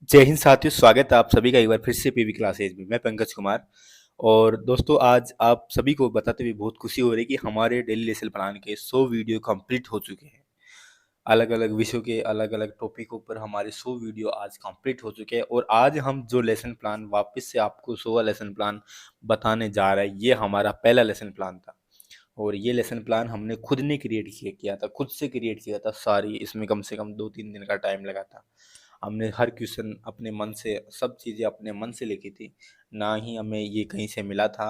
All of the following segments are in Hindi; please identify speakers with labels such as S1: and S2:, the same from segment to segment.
S1: जय हिंद साथियों, स्वागत है आप सभी का एक बार फिर से पीवी क्लासेज में। मैं पंकज कुमार। और दोस्तों, आज आप सभी को बताते हुए बहुत खुशी हो रही है कि हमारे डेली लेसन प्लान के 100 वीडियो कंप्लीट हो चुके हैं। अलग अलग विषयों के अलग अलग टॉपिकों पर हमारे 100 वीडियो आज कंप्लीट हो चुके हैं। और आज हम जो लेसन प्लान वापस से आपको 100वां लेसन प्लान बताने जा रहे हैं, ये हमारा पहला लेसन प्लान था। और ये लेसन प्लान हमने खुद ने क्रिएट किया था, खुद से क्रिएट किया था सारी। इसमें कम से कम 2-3 दिन का टाइम लगा था। हमने हर क्वेश्चन अपने मन से, सब चीज़ें अपने मन से लिखी थी, ना ही हमें ये कहीं से मिला था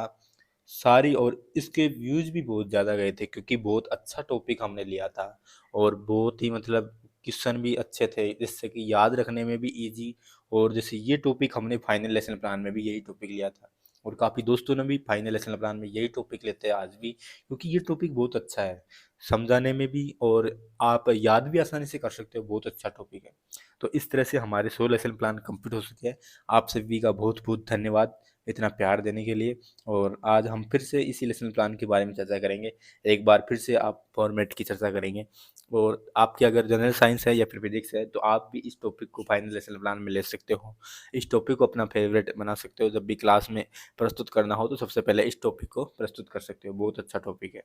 S1: सारी। और इसके व्यूज़ भी बहुत ज़्यादा गए थे क्योंकि बहुत अच्छा टॉपिक हमने लिया था। और बहुत ही मतलब क्वेश्चन भी अच्छे थे, जिससे कि याद रखने में भी इजी। और जैसे ये टॉपिक हमने फाइनल लेसन प्लान में भी यही टॉपिक लिया था। और काफ़ी दोस्तों ने भी फाइनल लेसन प्लान में यही टॉपिक लेते हैं आज भी, क्योंकि ये टॉपिक बहुत अच्छा है समझाने में भी, और आप याद भी आसानी से कर सकते हो। बहुत अच्छा टॉपिक है। तो इस तरह से हमारे 100 लेसन प्लान कंप्लीट हो चुके हैं। आप सभी का बहुत बहुत धन्यवाद इतना प्यार देने के लिए। और आज हम फिर से इसी लेसन प्लान के बारे में चर्चा करेंगे। एक बार फिर से आप फॉर्मेट की चर्चा करेंगे। और आपकी अगर जनरल साइंस है या फिर फिजिक्स है, तो आप भी इस टॉपिक को फाइनल लेसन प्लान में ले सकते हो। इस टॉपिक को अपना फेवरेट बना सकते हो। जब भी क्लास में प्रस्तुत करना हो तो सबसे पहले इस टॉपिक को प्रस्तुत कर सकते हो। बहुत अच्छा टॉपिक है।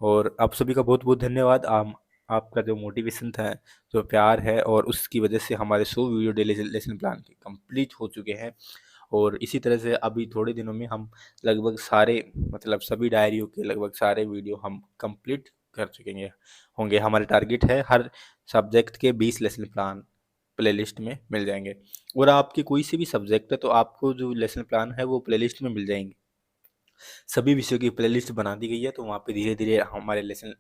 S1: और आप सभी का बहुत बहुत धन्यवाद। आपका जो मोटिवेशन था, जो प्यार है, और उसकी वजह से हमारे 100 वीडियो डेली लेसन प्लान के कंप्लीट हो चुके हैं। और इसी तरह से अभी थोड़े दिनों में हम लगभग सारे, मतलब सभी डायरियों के लगभग सारे वीडियो हम कंप्लीट कर चुकेंगे होंगे। हमारे टारगेट है हर सब्जेक्ट के 20 लेसन प्लान प्लेलिस्ट में मिल जाएंगे। और आपके कोई से भी सब्जेक्ट है तो आपको जो लेसन प्लान है वो प्लेलिस्ट में मिल जाएंगे। सभी विषयों की प्लेलिस्ट बना दी गई है, तो वहाँ पे धीरे धीरे हमारे लेसन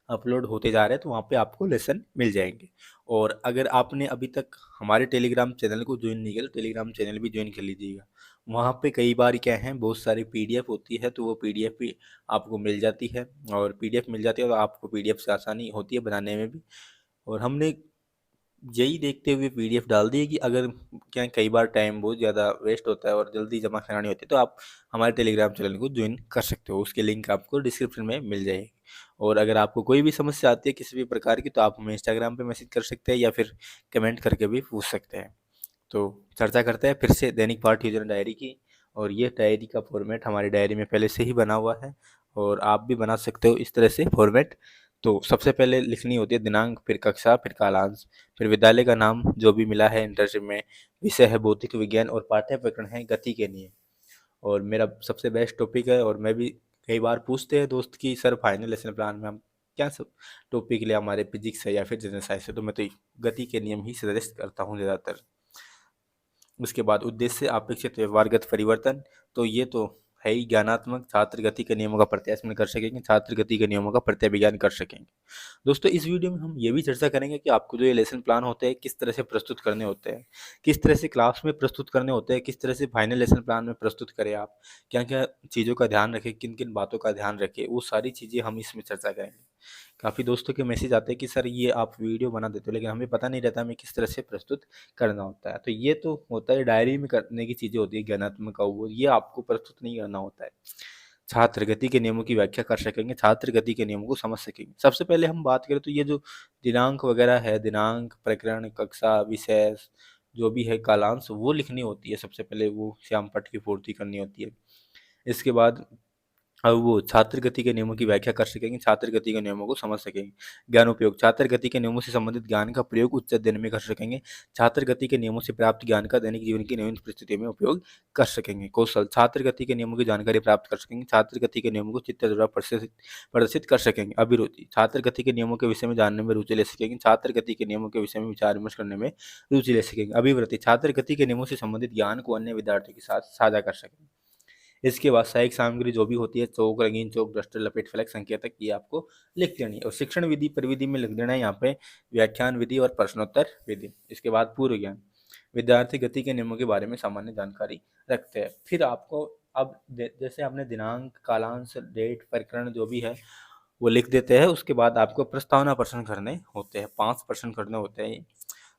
S1: अपलोड होते जा रहे हैं, तो वहाँ पे आपको लेसन मिल जाएंगे। और अगर आपने अभी तक हमारे टेलीग्राम चैनल को ज्वाइन नहीं किया तो टेलीग्राम चैनल भी ज्वाइन कर लीजिएगा। वहाँ पे कई बार क्या है, बहुत सारी पीडीएफ होती है, तो वो पीडीएफ भी आपको मिल जाती है। और पीडीएफ मिल जाती है तो आपको पीडीएफ से आसानी होती है बनाने में भी। और हमने यही देखते हुए पीडीएफ डाल दी है कि अगर क्या है, कई बार टाइम बहुत ज़्यादा वेस्ट होता है और जल्दी जमा करानी होती है, तो आप हमारे टेलीग्राम चैनल को ज्वाइन कर सकते हो। उसके लिंक आपको डिस्क्रिप्शन में मिल जाएगी। और अगर आपको कोई भी समस्या आती है किसी भी प्रकार की, तो आप हमें इंस्टाग्राम पे मैसेज कर सकते हैं या फिर कमेंट करके भी पूछ सकते हैं। तो चर्चा करते हैं फिर से दैनिक पाठ योजना डायरी की। और ये डायरी का फॉर्मेट हमारी डायरी में पहले से ही बना हुआ है, और आप भी बना सकते हो इस तरह से फॉर्मेट। तो सबसे पहले लिखनी होती है दिनांक, फिर कक्षा, फिर कालांश, फिर विद्यालय का नाम जो भी मिला है इंटर्नशिप में, विषय है भौतिक विज्ञान, और पाठ्य प्रकरण है गति के नियम। और मेरा सबसे बेस्ट टॉपिक है, और मैं भी कई बार पूछते हैं दोस्त कि सर फाइनल लेसन प्लान में हम क्या सब टॉपिक ले, हमारे फिजिक्स है या फिर जनरल साइंस है, तो मैं तो गति के नियम ही सजेस्ट करता हूँ ज़्यादातर। उसके बाद उद्देश्य अपेक्षित व्यवहारगत परिवर्तन। तो ये तो है ही ज्ञानात्मक, छात्र गति के नियमों का प्रत्याशमन कर सकेंगे, छात्र गति के नियमों का प्रत्याभिज्ञान कर सकेंगे। दोस्तों, इस वीडियो में हम ये भी चर्चा करेंगे कि आपको जो ये लेसन प्लान होते हैं किस तरह से प्रस्तुत करने होते हैं, किस तरह से क्लास में प्रस्तुत करने होते हैं, किस तरह से फाइनल लेसन प्लान में प्रस्तुत करें आप, क्या क्या चीज़ों का ध्यान रखें, किन किन बातों का ध्यान रखें, वो सारी चीज़ें हम इसमें चर्चा करेंगे। काफ़ी दोस्तों के मैसेज आते हैं कि सर ये आप वीडियो बना देते हो, लेकिन हमें पता नहीं रहता हमें किस तरह से प्रस्तुत करना होता है। तो ये तो होता है डायरी में करने की चीज़ें होती है ज्ञानात्मक का, वो ये आपको प्रस्तुत नहीं करना होता है। छात्र गति के नियमों की व्याख्या कर सकेंगे, छात्र गति के नियमों को समझ सकेंगे। सबसे पहले हम बात करें तो ये जो दिनांक वगैरह है, दिनांक, प्रकरण, कक्षा, विषय, जो भी है कालांश, वो लिखनी होती है। सबसे पहले वो श्याम पट्ट की पूर्ति करनी होती है। इसके बाद अब वो छात्र गति के नियमों की व्याख्या कर सकेंगे, छात्र गति के नियमों को समझ सकेंगे। ज्ञान उपयोग, छात्र गति के नियमों से संबंधित ज्ञान का प्रयोग उच्च अध्ययन में कर सकेंगे, छात्र गति के नियमों से प्राप्त ज्ञान का दैनिक जीवन की नवीन परिस्थितियों में उपयोग कर सकेंगे। कौशल, छात्र गति के नियमों की जानकारी प्राप्त कर सकेंगे, छात्र गति के नियमों को चित्र द्वारा प्रदर्शित प्रदर्शित कर सकेंगे। अभिरुचि, छात्र गति के नियमों के विषय में जानने में रुचि ले सकेंगे, छात्र गति के नियमों के विषय में विचार विमर्श करने में रुचि ले सकेंगे। अभिवृत्ति, छात्र गति के नियमों से संबंधित ज्ञान को अन्य विद्यार्थियों के साथ साझा कर सकेंगे। इसके बाद सहायक सामग्री जो भी होती है, चौक, रंगीन चौक, डस्टर, लपेट, फलक, संकेतक, ये आपको लिख देनी है। और शिक्षण विधि परिविधि में लिख देना है यहाँ पे व्याख्यान विधि और प्रश्नोत्तर विधि। इसके बाद पूर्व ज्ञान, विद्यार्थी गति के नियमों के बारे में सामान्य जानकारी रखते हैं। फिर आपको अब जैसे आपने दिनांक, कालांश, डेट, प्रकरण जो भी है वो लिख देते हैं। उसके बाद आपको प्रस्तावना प्रश्न करने होते हैं, 5 प्रश्न करने होते हैं।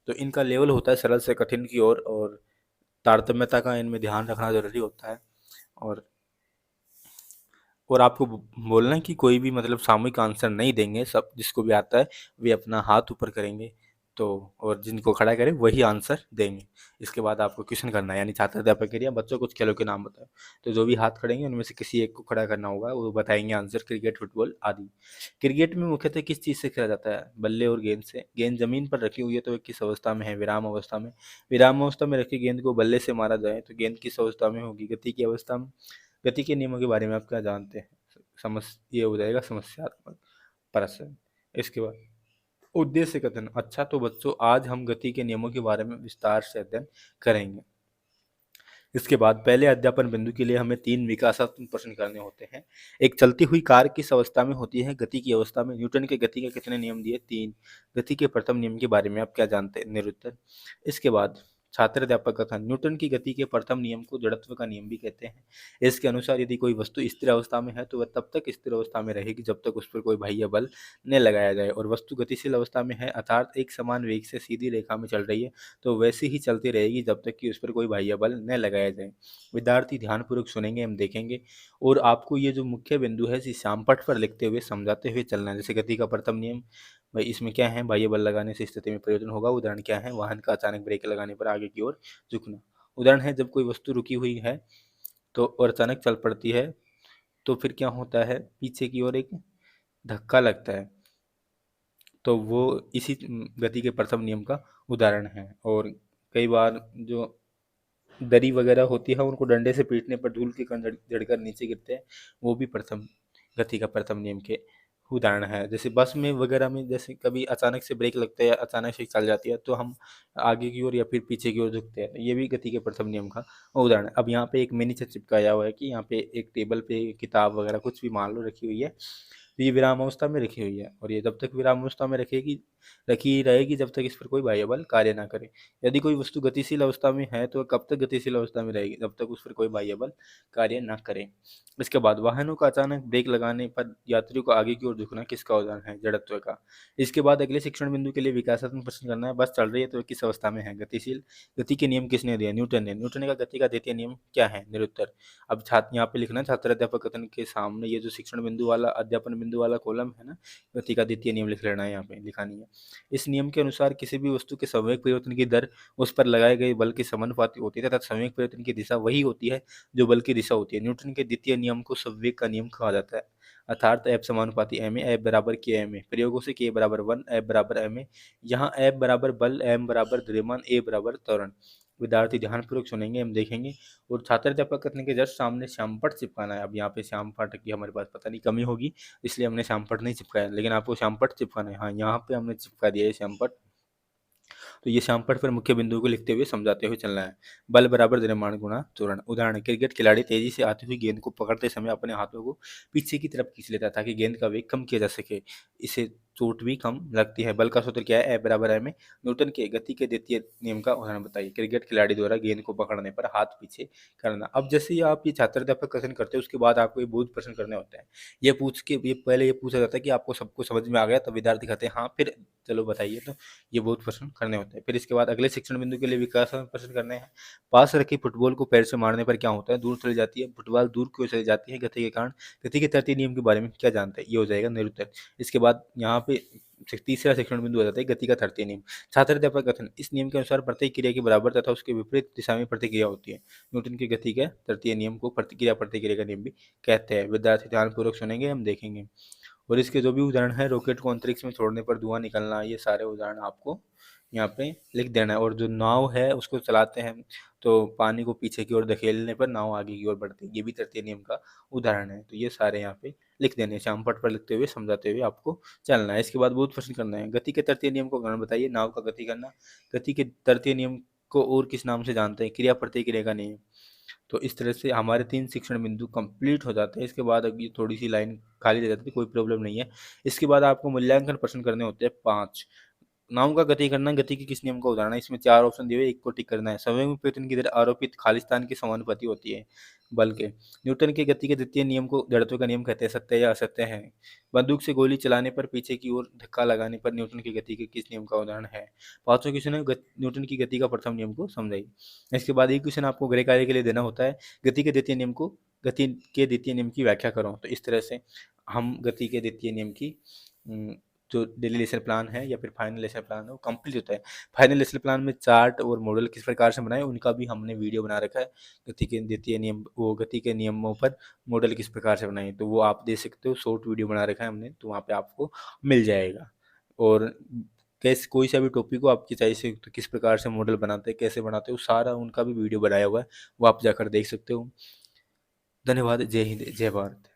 S1: तो इनका लेवल होता है सरल से कठिन की ओर, और तारतम्यता का इनमें ध्यान रखना जरूरी होता है। और आपको बोलना है कि कोई भी मतलब सामूहिक आंसर नहीं देंगे, सब जिसको भी आता है वे अपना हाथ ऊपर करेंगे। तो और जिनको खड़ा करें वही आंसर देंगे। इसके बाद आपको क्वेश्चन करना है, यानी छात्र अध्यापक करिए बच्चों कुछ खेलों के नाम बताओ। तो जो भी हाथ खड़ेंगे उनमें से किसी एक को खड़ा करना होगा, वो बताएंगे आंसर, क्रिकेट, फुटबॉल आदि। क्रिकेट में मुख्यतः किस चीज़ से खेला जाता है? बल्ले और गेंद से। गेंद जमीन पर रखी हुई है तो वह किस अवस्था में है? विराम अवस्था में। विराम अवस्था में रखी गेंद को बल्ले से मारा जाए तो गेंद किस अवस्था में होगी? गति की अवस्था में। गति के नियमों के बारे में आप क्या जानते हैं? ये हो जाएगा समस्यात्मक प्रश्न। इसके बाद उद्देश्य कथन। अच्छा, तो बच्चों आज हम गति के नियमों के बारे में विस्तार से अध्ययन करेंगे। इसके बाद पहले अध्यापन बिंदु के लिए हमें 3 विकासात्मक प्रश्न करने होते हैं। एक, चलती हुई कार किस अवस्था में होती है? गति की अवस्था में। न्यूटन के गति के कितने नियम दिए? 3। गति के प्रथम नियम के बारे में आप क्या जानते हैं? निरुत्तर। इसके बाद छात्र अध्यापक कथन। न्यूटन की गति के प्रथम नियम को जड़त्व का नियम भी कहते हैं। इसके अनुसार यदि कोई वस्तु स्थिर अवस्था में है तो वह तब तक स्थिर अवस्था में रहेगी जब तक उस पर कोई बाह्य बल न लगाया जाए, और वस्तु गतिशील अवस्था में है अर्थात एक समान वेग से सीधी रेखा में चल रही है तो वैसे ही चलती रहेगी जब तक कि उस पर कोई बाह्य बल न लगाया जाए। विद्यार्थी ध्यानपूर्वक सुनेंगे, हम देखेंगे, और आपको ये जो मुख्य बिंदु है इसे श्यामपट्ट पर लिखते हुए समझाते हुए चलना है। जैसे गति का प्रथम नियम, भाई इसमें क्या है? बाह्य बल लगाने से स्थिति में परिवर्तन होगा। उदाहरण क्या है? वाहन का अचानक ब्रेक लगाने पर आगे की ओर झुकना। उदाहरण है, जब कोई वस्तु रुकी हुई है तो और अचानक चल पड़ती है तो फिर क्या होता है? पीछे की ओर एक धक्का लगता है। तो वो इसी गति के प्रथम नियम का उदाहरण है। और कई बार जो दरी वगैरह होती है उनको डंडे से पीटने पर धूल के कण जड़कर नीचे गिरते हैं, वो भी प्रथम गति का प्रथम नियम के उदाहरण है। जैसे बस में वगैरह में जैसे कभी अचानक से ब्रेक लगता है या अचानक से चल जाती है तो हम आगे की ओर या फिर पीछे की ओर झुकते हैं, तो ये भी गति के प्रथम नियम का उदाहरण है। अब यहाँ पे एक मिनी चिपकाया हुआ है कि यहाँ पे एक टेबल पे किताब वगैरह कुछ भी मान लो रखी हुई है, तो ये विराम अवस्था में रखी हुई है, और ये जब तक विराम अवस्था में रखी रहेगी जब तक इस पर कोई बाह्य बल कार्य ना करे। यदि कोई वस्तु गतिशील अवस्था में है तो वह कब तक गतिशील अवस्था में रहेगी? जब तक उस पर कोई बाह्य बल कार्य ना करे। इसके बाद वाहनों का अचानक ब्रेक लगाने पर यात्रियों को आगे की ओर झुकना किसका उदाहरण है? जड़त्व का। इसके बाद अगले शिक्षण बिंदु के लिए विकासात्मक प्रश्न करना है। बस चल रही है तो किस अवस्था में है? गतिशील। गति के नियम किसने दिए? न्यूटन ने। न्यूटन का गति का द्वितीय नियम क्या है? निरुत्तर। अब छात्र यहाँ पे लिखना है, छात्र अध्यापक कथन के सामने ये जो शिक्षण बिंदु वाला अध्यापन बिंदु वाला कॉलम है ना, गति का द्वितीय नियम लिख लेना है, यहाँ पे लिखा नहीं है। इस नियम के अनुसार किसी भी वस्तु के संवेग परिवर्तन की दर उस पर लगाए गए बल के समानुपाती होती है तथा संवेग परिवर्तन की दिशा वही होती है जो बल की दिशा होती है। न्यूटन के द्वितीय नियम को संवेग का नियम कहा जाता है, अर्थात F समानुपाती ma, F बराबर के ma। प्रयोगों से k बराबर 1, F बराबर ma। यहाँ F बराबर बल, m बराबर द्रव्यमान, a बराबर त्वरण। विद्यार्थी ध्यानपूर्वक सुनेंगे, हम देखेंगे, और छात्र अध्यापक कथन के जस्ट सामने श्यामपट्ट चिपकाना है। अब यहाँ पे श्यामपट्ट की हमारे पास पता नहीं कमी होगी इसलिए हमने श्यामपट्ट नहीं चिपकाया, लेकिन आपको श्यामपट्ट चिपकाना है। हाँ, यहाँ पे हमने चिपका दिया है श्यामपट्ट। तो ये श्यामपट्ट पर मुख्य बिंदु को लिखते हुए समझाते हुए चलना है। बल बराबर द्रव्यमान गुणा त्वरण। उदाहरण, क्रिकेट खिलाड़ी तेजी से आती हुई गेंद को पकड़ते समय अपने हाथों को पीछे की तरफ खींच लेता है ताकि गेंद का वेग कम किया जा सके, इसे चोट भी कम लगती है। बल का सूत्र क्या है? F बराबर m। न्यूटन के गति के द्वितीय नियम का उदाहरण बताइए। क्रिकेट खिलाड़ी द्वारा गेंद को पकड़ने पर हाथ पीछे करना। अब जैसे ही आप ये छात्र अध्यापक कथन करते हैं उसके बाद आपको ये बोध प्रश्न करने होते हैं। ये पहले ये पूछा जाता है कि आपको सबको समझ में आ गया, तो विद्यार्थी कहते हैं हाँ, फिर चलो बताइए, तो ये बहुत प्रश्न करने होते हैं। फिर इसके बाद अगले शिक्षण बिंदु के लिए विकास प्रश्न करने हैं। पास रखी फुटबॉल को पैर से मारने पर क्या होता है? दूर चली जाती है। फुटबॉल दूर क्यों चली जाती है? गति के कारण। गति के तृतीय नियम के बारे में क्या जानते हैं? ये हो जाएगा निरुत्तर। इसके बाद यहाँ पे तीसरा शिक्षण बिंदु आ जाता है, गति का तृतीय नियम। छात्र अध्यापक कथन। इस नियम के अनुसार प्रत्येक क्रिया के बराबर तथा उसके विपरीत दिशा में प्रतिक्रिया होती है। न्यूटन की गति के तृतीय नियम को प्रतिक्रिया का नियम भी कहते हैं। विद्यार्थी ध्यानपूर्वक सुनेंगे, हम देखेंगे, और इसके जो भी उदाहरण है, रॉकेट को अंतरिक्ष में छोड़ने पर धुआं निकलना, ये सारे उदाहरण आपको यहाँ पे लिख देना है। और जो नाव है उसको चलाते हैं तो पानी को पीछे की ओर धकेलने पर नाव आगे की ओर बढ़ती है, ये भी तृतीय नियम का उदाहरण है। तो ये सारे यहाँ पे लिख देने, श्यामपट्ट पर लिखते हुए समझाते हुए आपको चलना है। इसके बाद बहुत प्रश्न करना है। गति के तृतीय नियम को कारण बताइए। नाव का गति करना। गति के तृतीय नियम को और किस नाम से जानते हैं? क्रिया प्रतिक्रिया का नियम। तो इस तरह से हमारे 3 शिक्षण बिंदु कंप्लीट हो जाते हैं। इसके बाद अभी थोड़ी सी लाइन खाली रह जाती है, कोई प्रॉब्लम नहीं है। इसके बाद आपको मूल्यांकन प्रश्न करने होते हैं 5। नाव का गति करना। गति के किस नियम का उदाहरण है? इसमें 4 ऑप्शन दिए हुए, एक को टिक करना है। संवेग में परिवर्तन की दर आरोपित खालिस्तान के समानुपाती होती है बल के। न्यूटन के गति के द्वितीय नियम को जड़त्व का नियम कहते हैं। सत्य या असत्य है? बंदूक से गोली चलाने पर पीछे की ओर धक्का लगाने पर न्यूटन की गति के किस नियम का उदाहरण है? पांचों क्वेश्चन है न्यूटन की गति का प्रथम नियम को समझाइए। इसके बाद एक क्वेश्चन आपको गृह कार्य के लिए देना होता है। गति के द्वितीय नियम की व्याख्या करो। तो इस तरह से हम गति के द्वितीय नियम की जो डेली लेसन प्लान है या फिर फाइनल लेसन प्लान है वो कंप्लीट होता है। फाइनल लेसन प्लान में चार्ट और मॉडल किस प्रकार से बनाए उनका भी हमने वीडियो बना रखा है। गति के द्वितीय नियम, वो गति के नियमों पर मॉडल किस प्रकार से बनाए, तो वो आप देख सकते हो, शॉर्ट वीडियो बना रखा है हमने, तो वहाँ पे आपको मिल जाएगा। और कैसे कोई सा भी टॉपिक को आपकी चाहिए से, तो किस प्रकार से मॉडल बनाते हैं, कैसे बनाते हो, सारा उनका भी वीडियो बनाया हुआ है, वो आप जाकर देख सकते हो। धन्यवाद। जय हिंद, जय भारत।